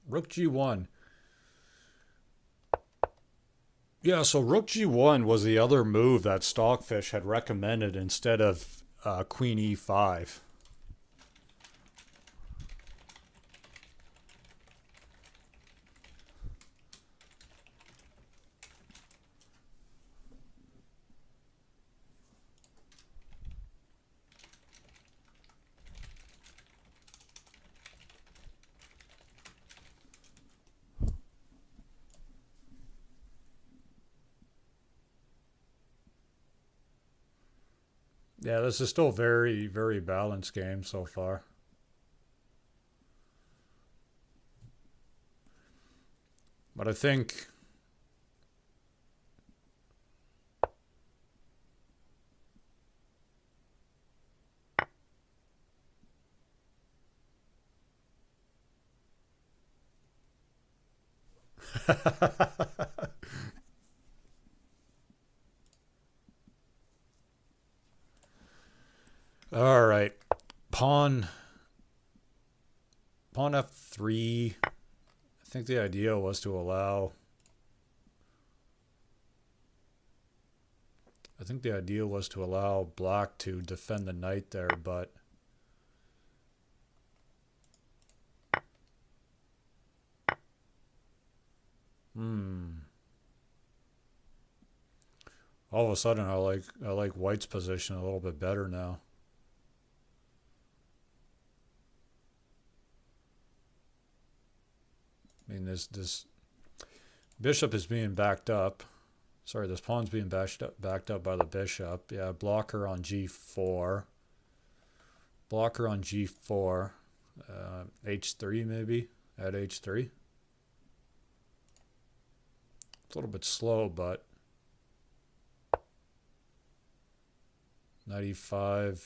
Rook G1. Yeah, so Rook G1 was the other move that Stockfish had recommended instead of Queen E5. Yeah, this is still very, very balanced game so far. But I think all right. Pawn F3. I think the idea was to allow black to defend the knight there, but all of a sudden I like white's position a little bit better now. I mean, this bishop is being backed up. Sorry, this pawn's being backed up by the bishop. Yeah, blocker on G4. Blocker on G4. H3 maybe, at H3. It's a little bit slow, but knight E5.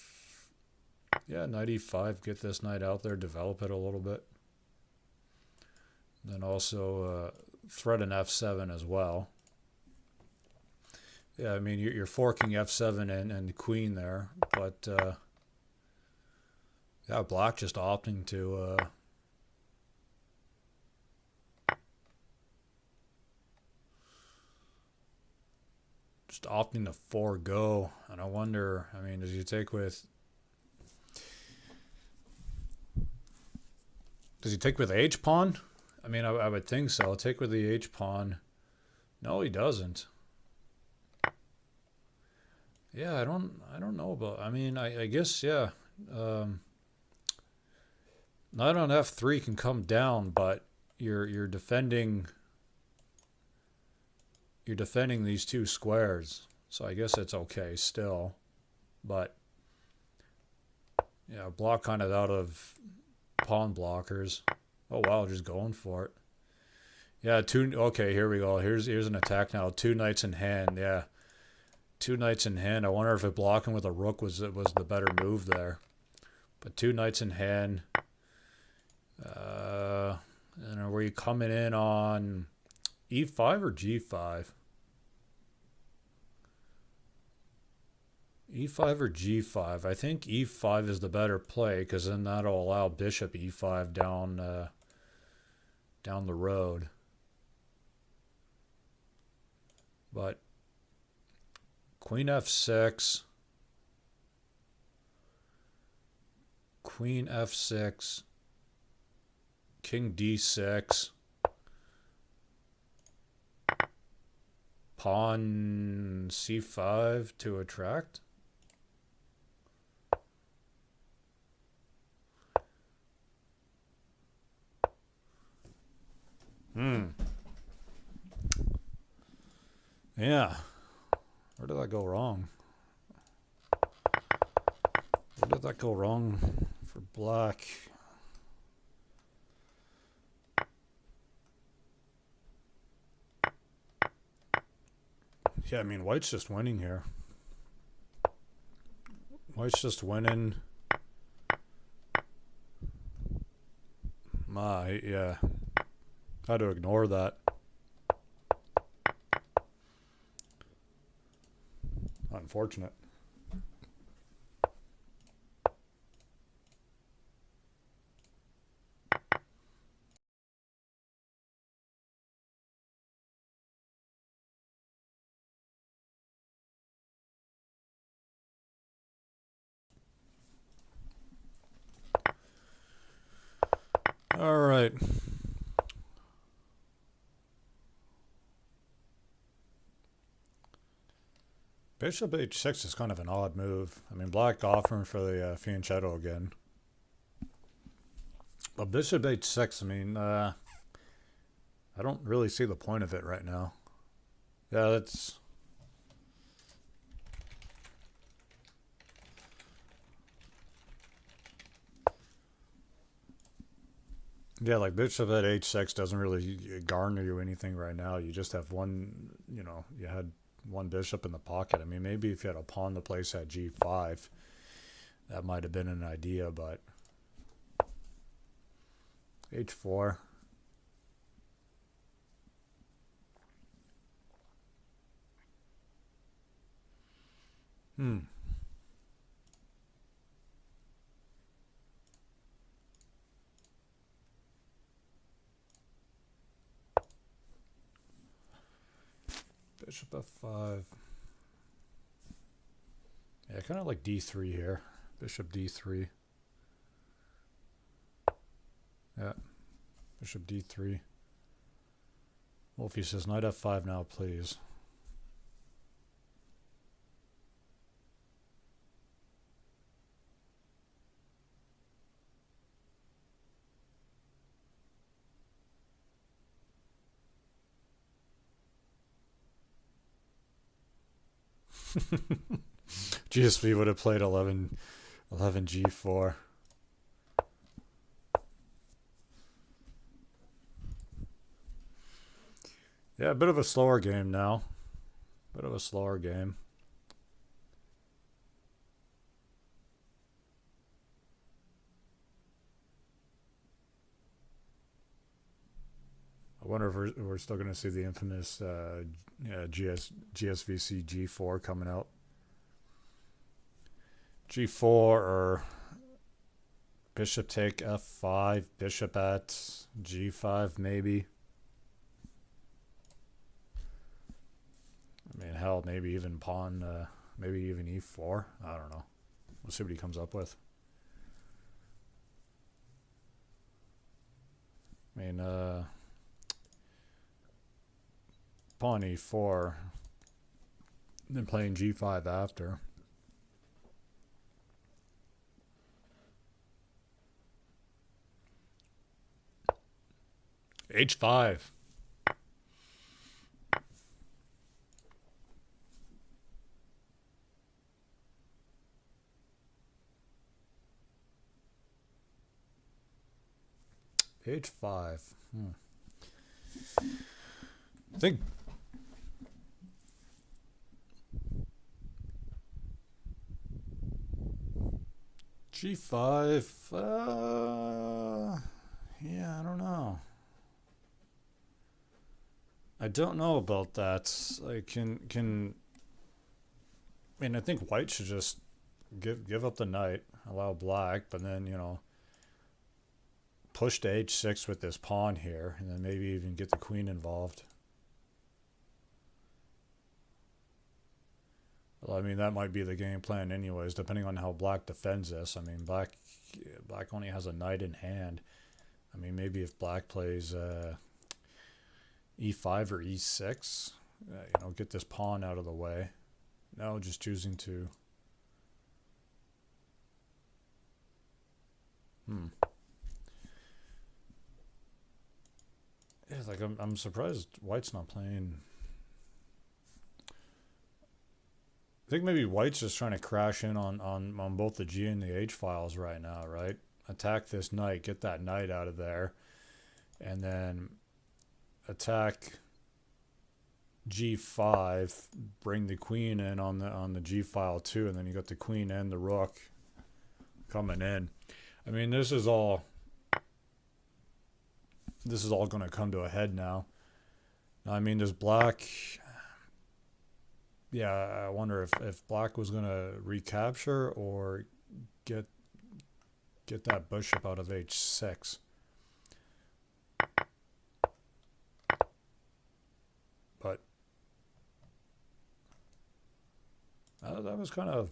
Yeah, knight E5, get this knight out there, develop it a little bit. Then also thread an F7 as well. Yeah, I mean, you're forking F7 and the queen there, but yeah, black just opting to forego. And I wonder, I mean, does he take with H pawn? I mean, I would think so. Take with the H pawn. No, he doesn't. Yeah, I don't know about. I mean, I guess yeah. Knight on F3 can come down, but you're defending these two squares. So I guess it's okay still. But yeah, block kind of out of pawn blockers. Oh wow, just going for it. Yeah, okay, here we go. Here's an attack now. 2 knights in hand. Yeah. 2 knights in hand. I wonder if it blocking with a rook was the better move there. But 2 knights in hand. And are we coming in on E5 or G5? E5 or G5? I think E5 is the better play because then that'll allow bishop E5 down the road. But Queen F6, Queen F6, King D6, Pawn C5 to attract. Yeah. Where did I go wrong? Where did that go wrong for black? Yeah, I mean, white's just winning here. White's just winning. Yeah. Had to ignore that. Unfortunate. All right. Bishop h6 is kind of an odd move. I mean, black offering for the fianchetto again. But bishop h6, I mean, I don't really see the point of it right now. Yeah, that's... Yeah, like bishop at h6 doesn't really garner you anything right now. You just have one, you know, you had one bishop in the pocket. I mean, maybe if you had a pawn to place at g5, that might have been an idea, but h4. Bishop f5. Yeah, kind of like d3 here. Bishop d3. Yeah. Bishop d3. Wolfie says knight f5 now, please. GSV would have played 11 g4. Yeah, a bit of a slower game now. Bit of a slower game. I wonder if we're still going to see the infamous GSVC G4 coming out. G4 or bishop take F5, bishop at G5 maybe. I mean, hell, maybe even pawn, maybe even E4. I don't know. We'll see what he comes up with. I mean, pawn E4, then playing G5 after. H5. H5. I think G5. Yeah, I don't know. I don't know about that. I mean, I think white should just give up the knight, allow black, but then, you know, push to h6 with this pawn here, and then maybe even get the queen involved. Well, I mean, that might be the game plan anyways, depending on how black defends this. I mean, black only has a knight in hand. I mean, maybe if black plays e5 or e6, you know, get this pawn out of the way. No, just choosing to... Yeah, like I'm surprised white's not playing. think maybe White's just trying to crash in on both the G and the H files right now, right? Attack this knight, get that knight out of there, and then attack G5, bring the queen in on the G file too, and then you got the queen and the rook coming in. I mean, this is all going to come to a head now. I mean, does black? Yeah, I wonder if black was going to recapture or get that bishop out of H6. But that was kind of,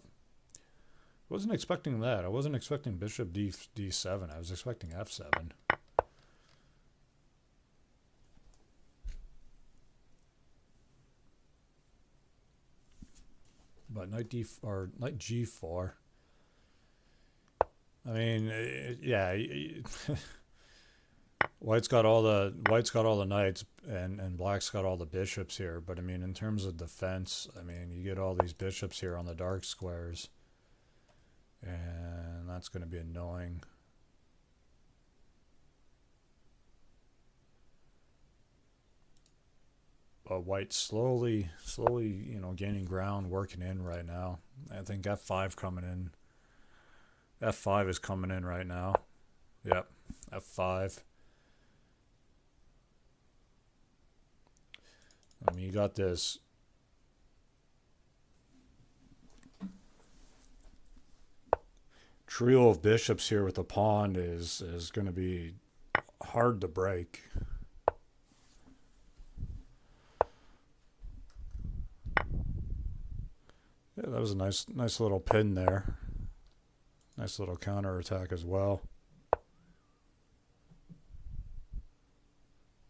wasn't expecting that. I wasn't expecting bishop D7. I was expecting F7. But knight G4. I mean, yeah. White's got all the knights, and black's got all the bishops here. But I mean, in terms of defense, I mean, you get all these bishops here on the dark squares, and that's going to be annoying. But White slowly, gaining ground, working in right now. I think F5 coming in. F5 is coming in right now. Yep, F5. I mean, you got this trio of bishops here with the pawn is going to be hard to break. Yeah, that was a nice little pin there. Nice little counterattack as well.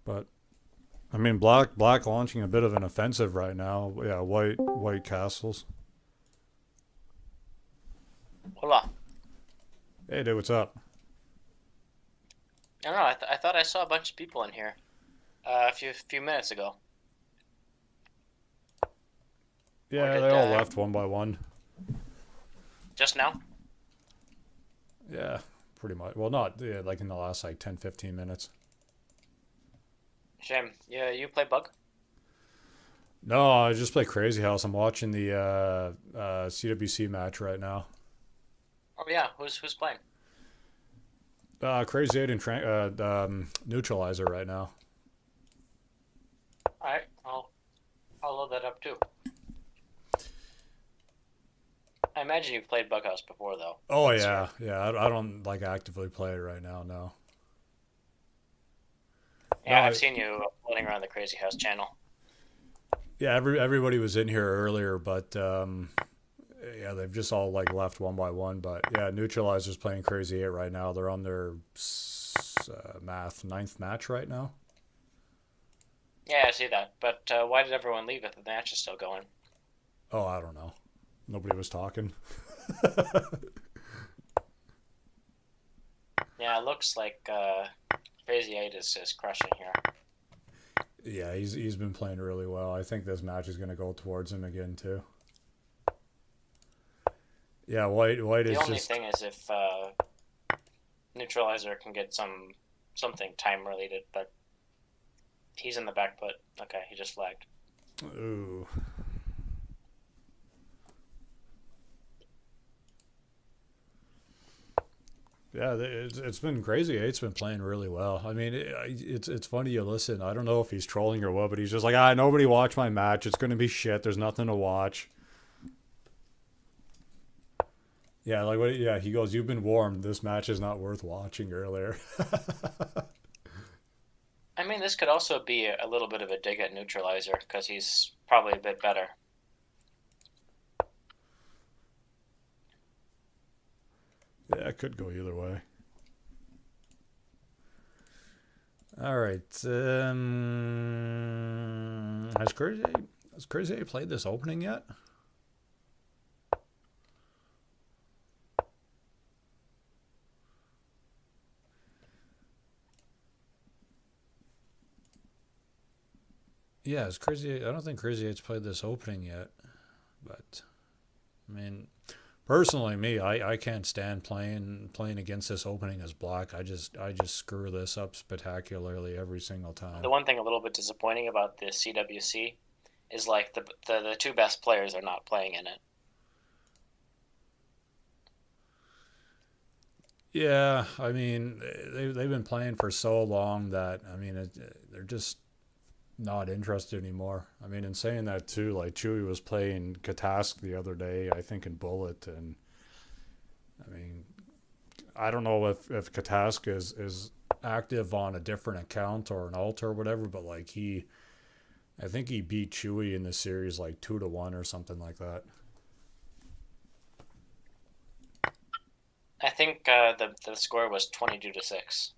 But I mean, black launching a bit of an offensive right now. Yeah, white castles. Hola. Hey, dude, what's up? I don't know. I thought I saw a bunch of people in here a few minutes ago. Yeah, they all left one by one. Just now? Yeah, pretty much. Well, not like in the last 10, 15 minutes. Shame. Yeah, you play Bug? No, I just play Crazyhouse. I'm watching the CWC match right now. Oh yeah, who's playing? Crazy 8 and Neutralizerr right now. All right, I'll load that up too. I imagine you've played Bughouse before, though. Oh yeah. I don't actively play it right now. No. Yeah, No, I've seen you floating around the Crazyhouse channel. Yeah, everybody was in here earlier, but yeah, they've just all left one by one. But yeah, Neutralizer's playing Crazy 8 right now. They're on their ninth match right now. Yeah, I see that. But why did everyone leave if the match is still going? Oh, I don't know. Nobody was talking. Yeah, it looks like Crazy 8 is crushing here. Yeah, he's been playing really well. I think this match is going to go towards him again too. Yeah, White is The only just... thing is if Neutralizerr can get something time related, but he's in the back foot. Okay, he just flagged. Ooh. Yeah, it's been crazy. Eight's been playing really well. I mean, it's funny you listen. I don't know if he's trolling or what, but he's just like, nobody watched my match. It's going to be shit. There's nothing to watch. Yeah, what? Yeah, he goes, you've been warned. This match is not worth watching earlier. I mean, this could also be a little bit of a dig at Neutralizerr because he's probably a bit better. Yeah, it could go either way. All right. Has Crazy 8 played this opening yet? Yeah, it's Crazy 8. I don't think Crazy 8's played this opening yet, but I mean, personally, me, I can't stand playing against this opening as black. I just screw this up spectacularly every single The time. one thing a little bit disappointing about the CWC is like the two best players are not playing in it. Yeah, I mean, they've been playing for so long that I mean, they're just not interested anymore. I mean, in saying that too, like Chewy was playing Katask the other day, I think in Bullet, and I mean, I don't know if Katask is active on a different account or an alt or whatever, but like I think he beat Chewy in the series like 2-1 or something like that. I think the score was 22-6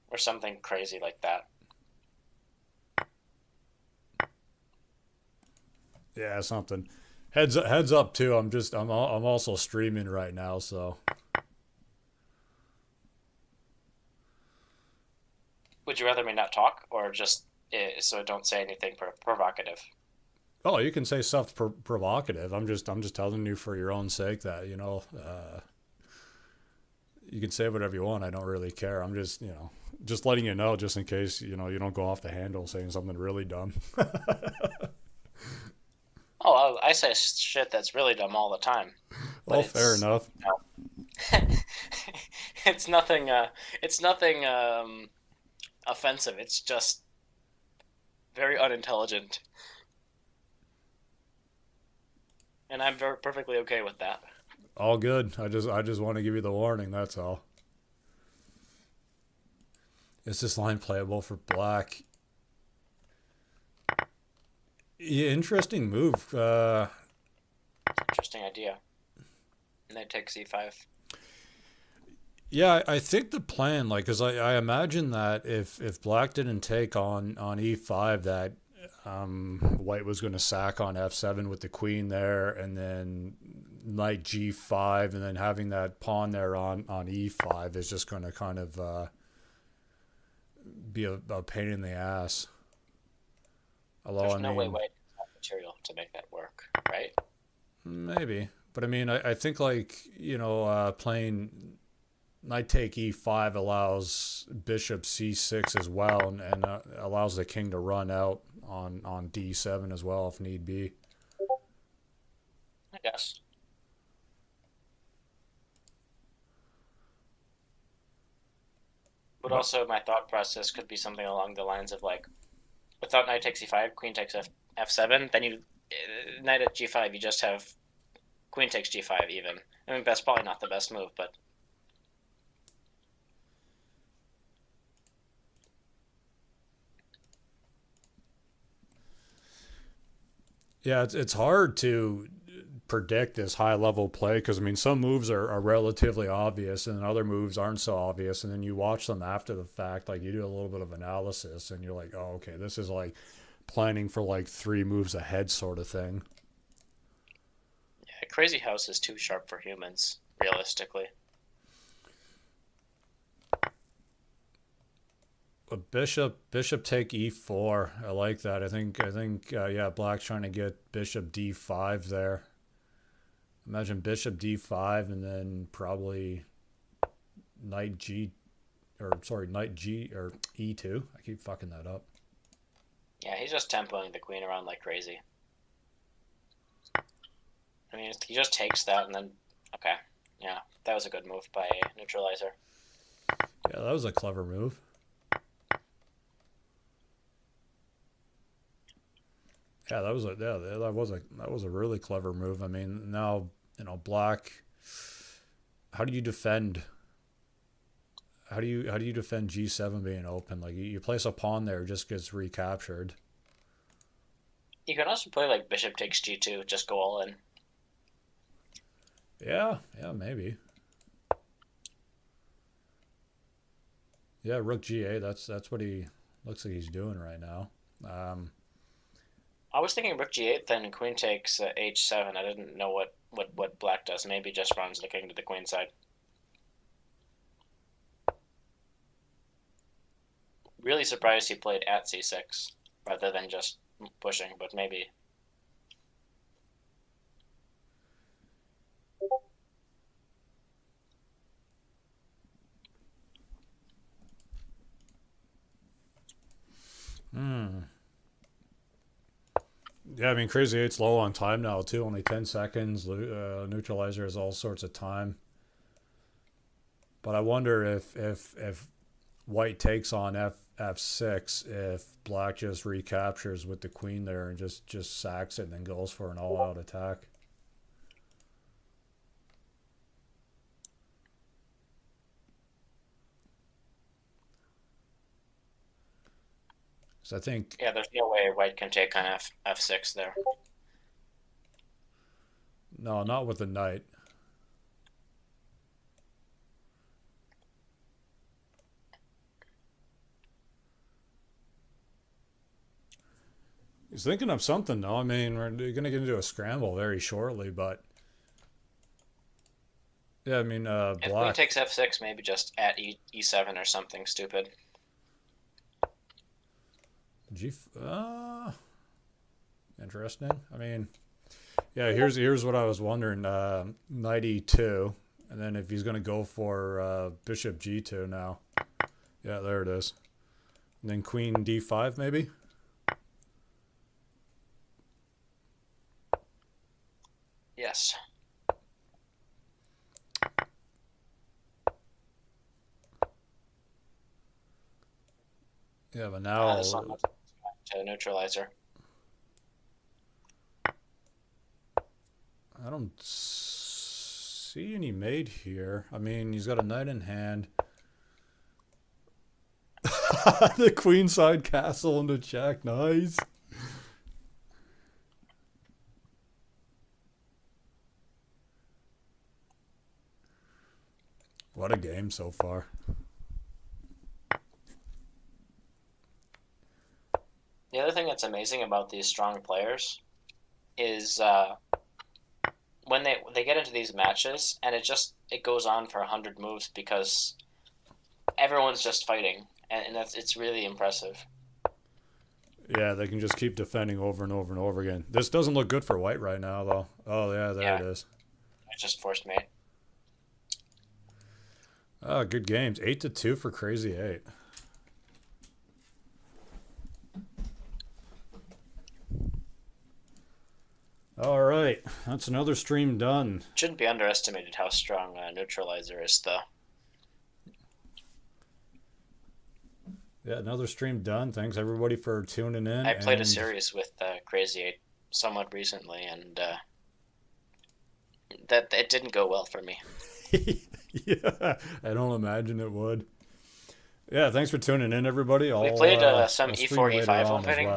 or something crazy like that. Yeah, something. Heads up too. I'm also streaming right now, so Would you rather me not talk or just so don't say anything provocative? oh, you can say stuff provocative. I'm just telling you for your own sake that you can say whatever you want. I don't really care. I'm just just letting you know just in case you don't go off the handle saying something really dumb. Oh, I say shit that's really dumb all the time, but Well, fair enough. it's nothing. It's nothing offensive. It's just very unintelligent, and I'm very perfectly okay with that. All good. I just want to give you the warning. That's all. Is this line playable for black? Yeah, interesting move. Interesting idea. And they take C5. Yeah, I think the plan, like, because I imagine that if black didn't take on e5, that white was going to sack on f7 with the queen there, and then knight g5, and then having that pawn there on e5 is just going to kind of be a pain in the ass. Although, There's I no way mean, white has material to make that work, right? maybe. But I mean, I think, like, playing knight take e5 allows bishop c6 as well, and allows the king to run out on d7 as well if need be. I guess. But But also, my thought process could be something along the lines of like, without knight takes e5, queen takes f7, then you knight at g5, you just have queen takes g5 even. I mean, that's probably not the best move, but yeah, it's hard to predict this high level play because I mean some moves are relatively obvious and other moves aren't so obvious, and then you watch them after the fact, like you do a little bit of analysis and you're like, oh, okay, this is like planning for like 3 moves ahead sort of thing. yeah, Crazyhouse is too sharp for humans, realistically. But bishop take e4, I like that. I think yeah, black's trying to get bishop d5 there. Imagine bishop d5 and then probably knight g or sorry, knight g or e2. I keep fucking that up. Yeah, he's just tempoing the queen around like crazy. I mean, he just takes that and then, okay, yeah, that was a good move by Neutralizerr. Yeah, that was a clever move. Yeah, that was a really clever move. I mean, now black. How do you defend? How do you defend g7 being open? Like you place a pawn there, it just gets recaptured. You can also play like bishop takes g2, just go all in. Yeah, maybe. Yeah, rook g8. That's what he looks like he's doing right now. I was thinking rook g8, then queen takes h7. I didn't know what black does. Maybe just runs the king to the queen side. Really surprised he played at c6 rather than just pushing, but maybe. Hmm. Yeah, I mean, Crazy 8's low on time now, too. Only 10 seconds. Neutralizerr has all sorts of time. But I wonder if White takes on F6, if Black just recaptures with the queen there and just sacks it and then goes for an all-out attack. So I think... Yeah, there's no way White can take on F6 there. No, not with the knight. He's thinking of something, though. I mean, we're going to get into a scramble very shortly, but... Yeah, I mean, If Queen Black... takes F6, maybe just at E7 or something stupid. Interesting. I mean, yeah, here's what I was wondering. Knight E2, and then if he's going to go for Bishop G2 now. Yeah, there it is. And then Queen D5, maybe? Yes. Yeah, but now... This one to Neutralizerr. I don't see any mate here. I mean, he's got a knight in hand. The queenside castle into check. Nice. What a game so far. The other thing that's amazing about these strong players is when they get into these matches and it goes on for 100 moves because everyone's just fighting, and it's really impressive. Yeah, they can just keep defending over and over and over again. This doesn't look good for White right now, though. Oh, yeah, there it is. I just forced mate. Oh, good games. 8-2 for Crazy 8. All right, that's another stream done. Shouldn't be underestimated how strong Neutralizerr is, though. Yeah, another stream done. Thanks everybody for tuning in. I played a series with Crazy 8 somewhat recently, and that it didn't go well for me. Yeah, I don't imagine it would. Yeah, thanks for tuning in, everybody. We played some E4, E5 opening.